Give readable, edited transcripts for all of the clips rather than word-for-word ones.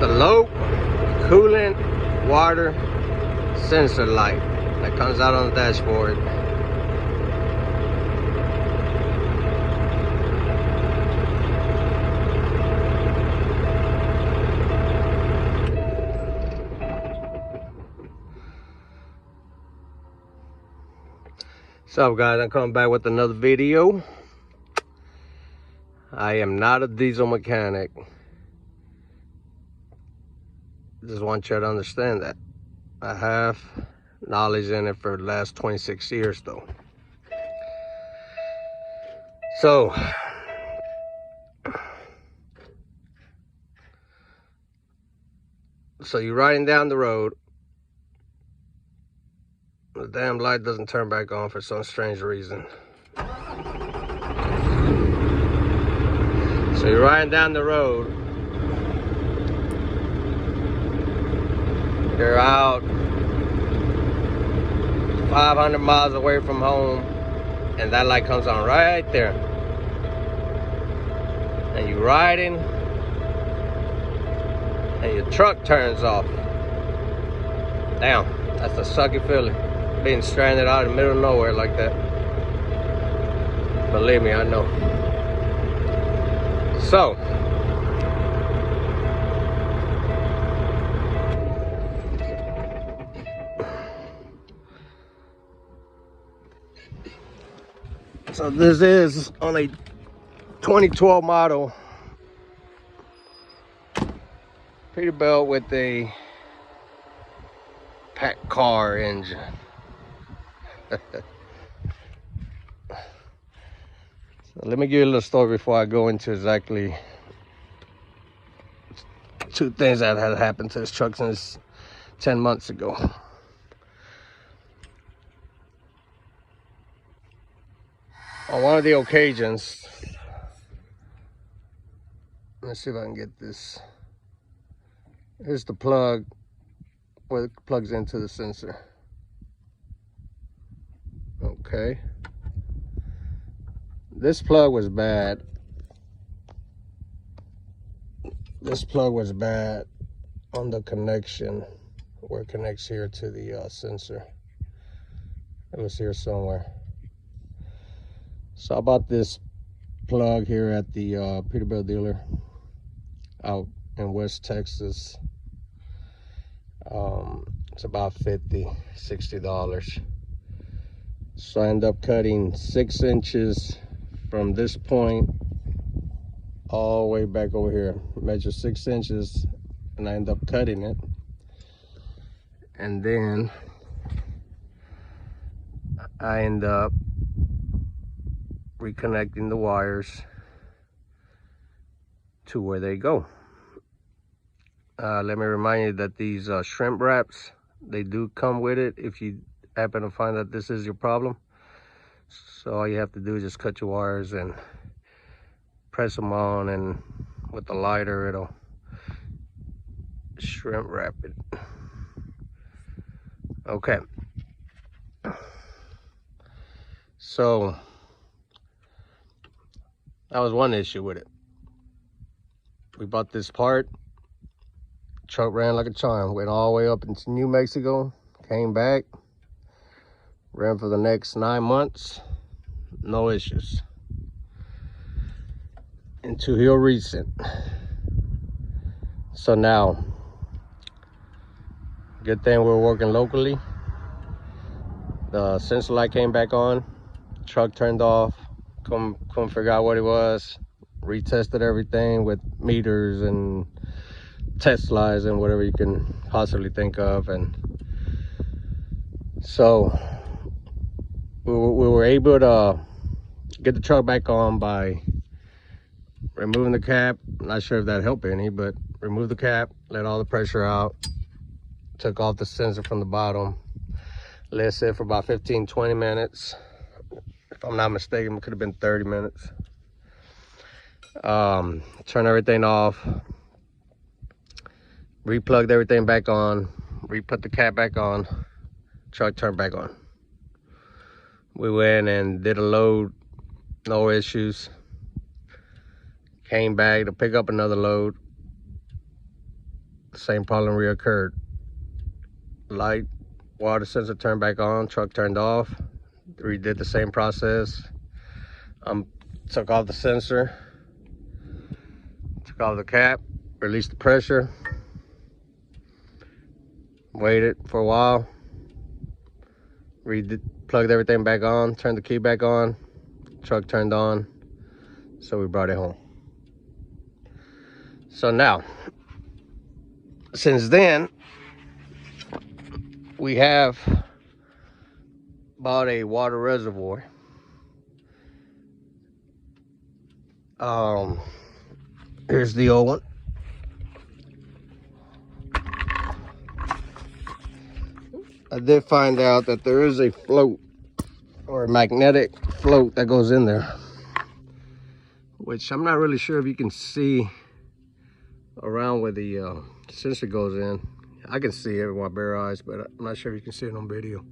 the low coolant water sensor light that comes out on the dashboard. So guys, I'm coming back with another video. I am not a diesel mechanic. Just want you to understand that. I have knowledge in it for the last 26 years though. So you're riding down the road. The damn light doesn't turn back on for some strange reason. So you're riding down the road. You're out 500 miles away from home, and that light comes on right there. And you're riding, and your truck turns off. Damn, that's a sucky feeling. Being stranded out in the middle of nowhere like that. Believe me, I know. So this is on a 2012 model Peterbilt with a packed car engine. So let me give you a little story before I go into exactly two things that had happened to this truck since 10 months ago. On one of the occasions, let's see if I can get this. Here's the plug where it plugs into the sensor. Okay. This plug was bad. This plug was bad on the connection where it connects here to the sensor. It was here somewhere. So I bought this plug here at the Peterbilt dealer out in West Texas. It's about $50–60. So I end up cutting 6 inches from this point all the way back over here. Measure 6 inches, and I end up cutting it. And then I end up reconnecting the wires to where they go. Let me remind you that these shrimp wraps, they do come with it if you happen to find that this is your problem. So all you have to do is just cut your wires and press them on, and with the lighter it'll shrimp wrap it. Okay, so that was one issue with it. We bought this part, truck ran like a charm, went all the way up into New Mexico, came back, ran for the next 9 months, no issues. Until here recent. So now, good thing we're working locally. The sensor light came back on, truck turned off, couldn't figure out what it was, retested everything with meters and Teslas and whatever you can possibly think of. And so we were able to get the truck back on by removing the cap. I'm not sure if that helped any, but remove the cap, let all the pressure out, took off the sensor from the bottom, let it sit for about 15–20 minutes. If I'm not mistaken, it could have been 30 minutes. Turn everything off, replugged everything back on, re-put the cap back on, truck turned back on. We went and did a load, no issues. Came back to pick up another load. the same problem reoccurred. Light, water sensor turned back on, truck turned off. Redid the same process. Took off the sensor, took off the cap, released the pressure, waited for a while, plugged everything back on, turned the key back on, truck turned on, so we brought it home. So now, since then, we have bought a water reservoir. Here's the old one. I did find out that there is a float or a magnetic float that goes in there, which I'm not really sure if you can see around where the sensor goes in. I can see it with my bare eyes, but I'm not sure if you can see it on video.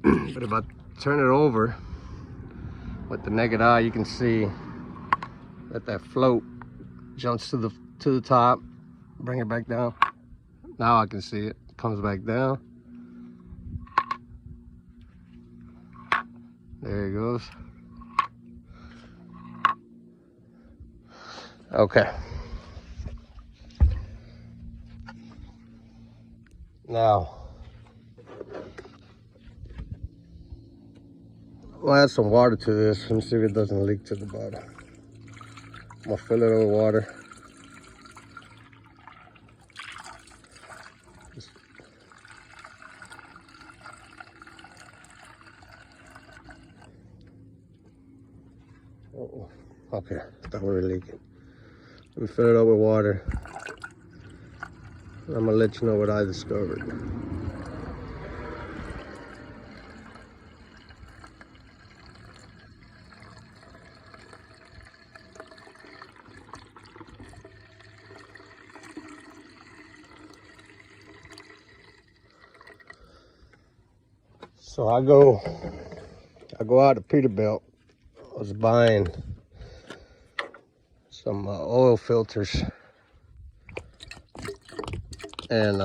But if I turn it over with the naked eye, you can see that float jumps to the top, bring it back down. Now I can see it, comes back down. There it goes. Okay. Now, we'll add some water to this and see if it doesn't leak to the bottom. I'm gonna fill it with water. Oh, okay, I thought we were leaking. We fill it up with water. I'm gonna let you know what I discovered. So I go out to Peterbilt. I was buying some oil filters, and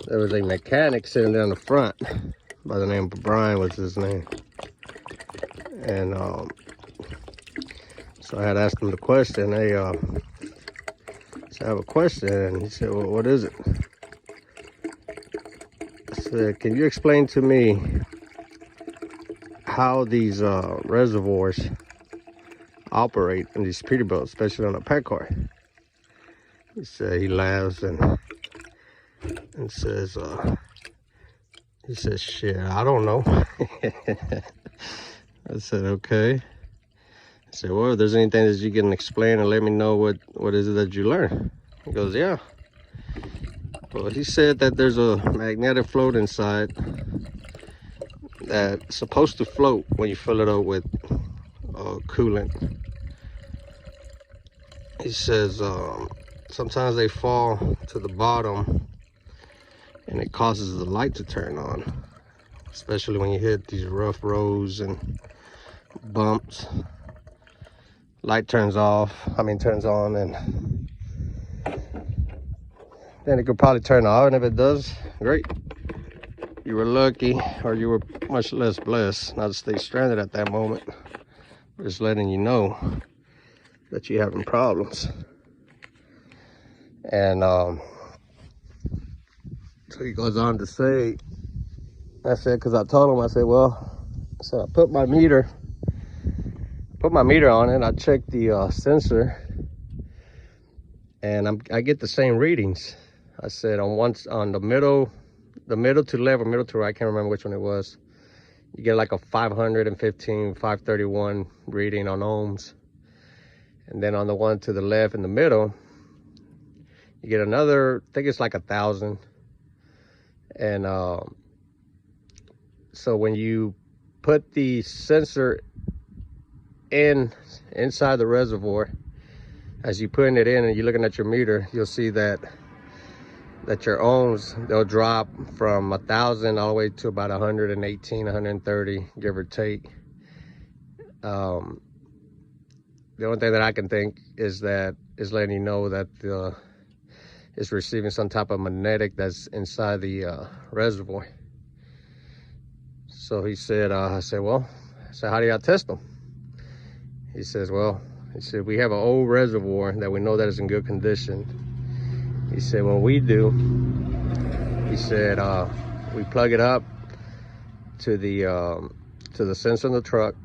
there was a mechanic sitting there in the front by the name of Brian was his name. And so I had asked him the question. Hey, so I have a question, and he said, well, what is it? I said, can you explain to me how these reservoirs operate in these Peterbilt, especially on a pet car? He said, he laughs and says, he says, shit, I don't know. I said, okay. I said, well, if there's anything that you can explain and let me know what is it that you learned. He goes, yeah. Well, he said that there's a magnetic float inside that's supposed to float when you fill it up with coolant. He says sometimes they fall to the bottom and it causes the light to turn on, especially when you hit these rough roads and bumps. Light turns on, and then it could probably turn off, and if it does, great. You were lucky, or you were much less blessed not to stay stranded at that moment. Just letting you know that you're having problems. And so he goes on to say, I said, because I told him, I said, well, so I put my meter on it, and I checked the sensor, and I get the same readings. I said on the middle to left or middle to right, I can't remember which one it was, you get like a 515, 531 reading on ohms. And then on the one to the left in the middle, you get another, I think it's like 1,000. And so when you put the sensor inside the reservoir, as you're putting it in and you're looking at your meter, you'll see that your ohms, they'll drop from 1,000 all the way to about 118, 130, give or take. the only thing that I can think is that is letting you know that it's receiving some type of magnetic that's inside the reservoir. So he said, I said, well, how do y'all test them? He says, well, he said, we have an old reservoir that we know that is in good condition. He said, what we do, he said, we plug it up to the sensor in the truck,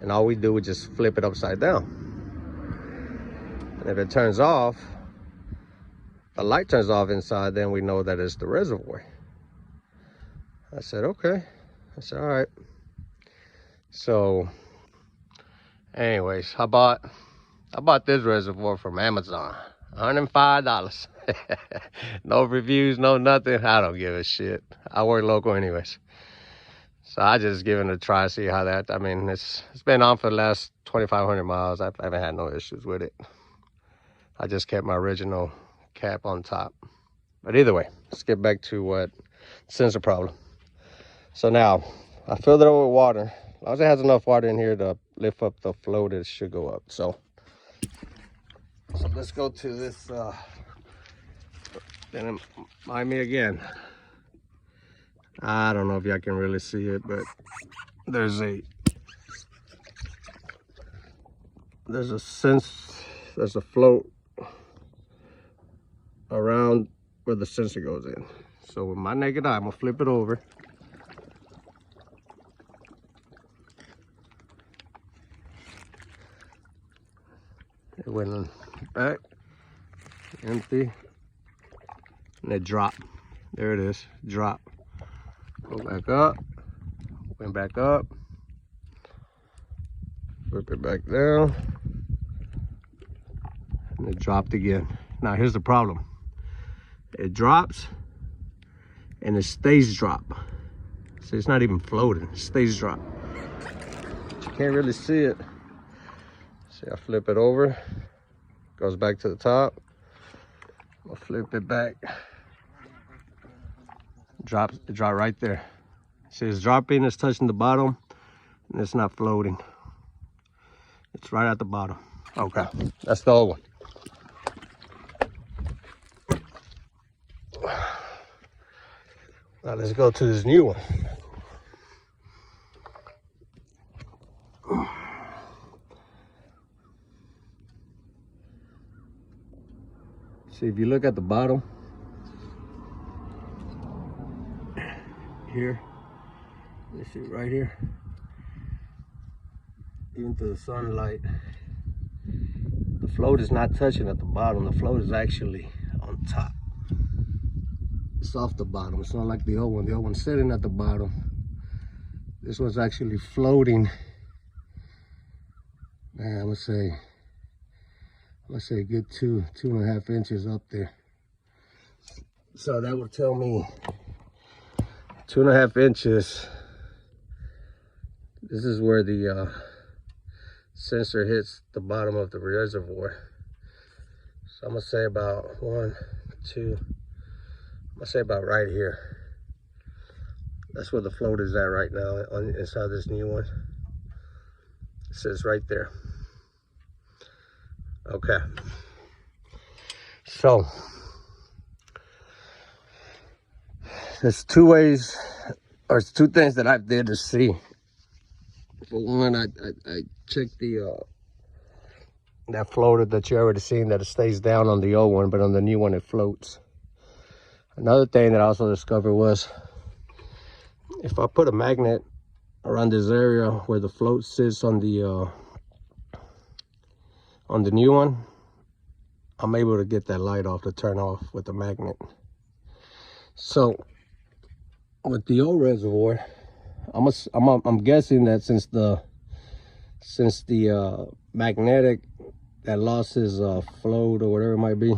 and all we do is just flip it upside down. And if it turns off, the light turns off inside, then we know that it's the reservoir. I said, okay. I said, all right. So anyways, I bought this reservoir from Amazon, $105. No reviews, no nothing. I don't give a shit. I work local anyways. So I just given it a try, see how that, I mean, it's been on for the last 2,500 miles. I haven't had no issues with it. I just kept my original cap on top. But either way, let's get back to what sensor problem. So now I filled it up with water. As long as it has enough water in here to lift up the float, it should go up. So let's go to this. Then remind me again. I don't know if y'all can really see it, but there's a float around where the sensor goes in. So with my naked eye, I'm gonna flip it over. It went back, empty, and it dropped. There it is, drop. Go back up, went back up, flip it back down, and it dropped again. Now here's the problem. It drops, and it stays drop. So it's not even floating, it stays drop. But you can't really see it. See, I flip it over, goes back to the top. I'll flip it back. It dropped right there. See, it's dropping, it's touching the bottom, and it's not floating. It's right at the bottom. Okay, that's the old one. Now let's go to this new one. See, if you look at the bottom here, this shit right here, even through the sunlight, the float is not touching at the bottom. The float is actually on top. It's off the bottom. It's not like the old one. The old one's sitting at the bottom. This one's actually floating. Man, let's say a good 2.5 inches up there. So that would tell me 2.5 inches. This is where the sensor hits the bottom of the reservoir. So I'm gonna say about 1, 2, I'm gonna say about right here. That's where the float is at right now inside this new one. It says right there. Okay. So there's two ways, or it's two things that I did to see. For one, I checked the that floater that you already seen, that it stays down on the old one, but on the new one it floats. Another thing that I also discovered was, if I put a magnet around this area where the float sits on the new one, I'm able to get that light off, to turn off with the magnet. So with the old reservoir, I'm guessing that since the magnetic that lost his float or whatever it might be,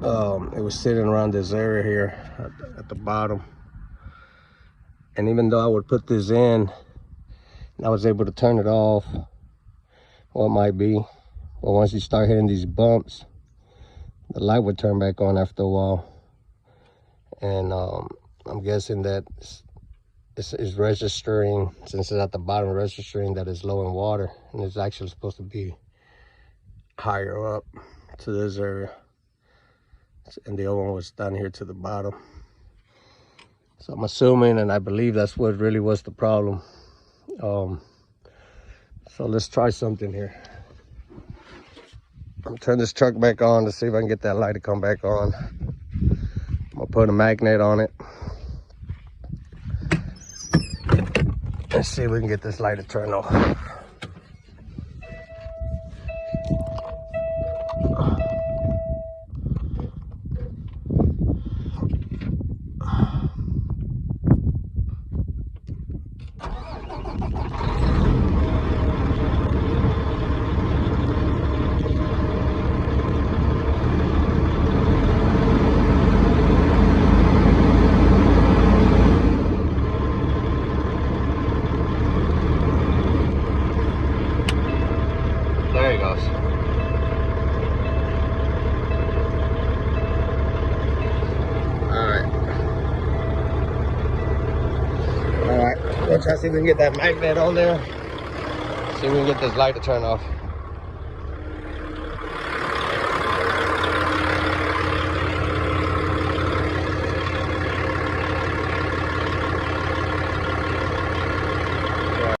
it was sitting around this area here at the bottom. And even though I would put this in and I was able to turn it off, or it might be, but once you start hitting these bumps, the light would turn back on after a while. And I'm guessing that is registering, since it's at the bottom, registering that it's low in water, and it's actually supposed to be higher up to this area, and the other one was down here to the bottom. So I'm assuming, and I believe that's what really was the problem. So let's try something here. I'm gonna turn this truck back on to see if I can get that light to come back on. I'm gonna put a magnet on it. Let's see if we can get this light to turn off. There he goes. All right. Let's try to see if we can get that magnet on there. See if we can get this light to turn off.